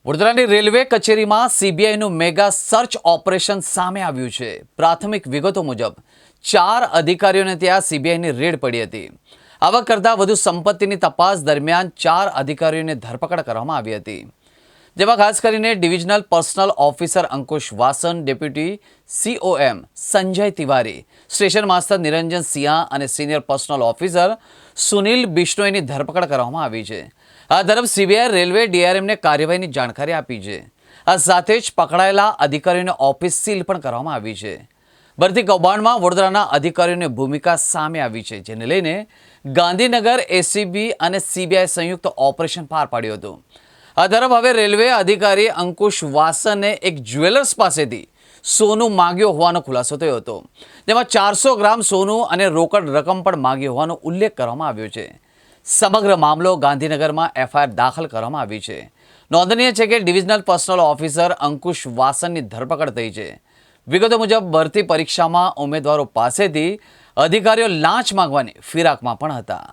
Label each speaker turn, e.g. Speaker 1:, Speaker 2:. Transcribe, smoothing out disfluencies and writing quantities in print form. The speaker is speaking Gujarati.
Speaker 1: વડોદરાની રેલવે કચેરીમાં સીબીઆઈનું મેગા સર્ચ ઓપરેશન સામે આવ્યું છે। પ્રાથમિક વિગતો મુજબ 4 અધિકારીઓને ત્યાં સીબીઆઈની રેડ પડી હતી। આવક કરતાં વધુ સંપત્તિની તપાસ દરમિયાન 4 અધિકારીઓની ધરપકડ કરવામાં આવી હતી, જેમાં ખાસ કરીને divisional personnel officer Ankush Vasan, deputy COM Sanjay Tiwari, station master Niranjan Sinha અને સિનિયર પર્સનલ ઓફિસર સુનિલ બિશ્નોઈની ધરપકડ કરવામાં આવી છે। આ તરફ સીબીઆઈ રેલવે DRMને કાર્યવાહીની જાણકારી આપી છે। આ સાથે જ પકડાયેલા અધિકારીઓને ઓફિસ સીલ પણ કરવામાં આવી છે। ભરતી કૌભાંડમાં વડોદરાના અધિકારીઓની ભૂમિકા સામે આવી છે, જેને લઈને ગાંધીનગર ACB અને સીબીઆઈ સંયુક્ત ઓપરેશન પાર પાડ્યું હતું। આ તરફ હવે રેલવે અધિકારી અંકુશ વાસને એક જ્વેલર્સ પાસેથી સોનું માંગ્યો હોવાનો ખુલાસો થયો હતો, જેમાં 400 ગ્રામ સોનું અને રોકડ રકમ પણ માંગી હોવાનો ઉલ્લેખ કરવામાં આવ્યો છે। સમગ્ર મામલો ગાંધીનગરમાં FIR દાખલ કરવામાં આવી છે। નોંધનીય છે કે ડિવિઝનલ પર્સનલ ઓફિસર અંકુશ વાસનની ધરપકડ થઈ છે। વિગતો મુજબ ભરતી પરીક્ષામાં ઉમેદવારો પાસેથી અધિકારીઓ લાંચ માંગવાની ફિરાકમાં પણ હતા।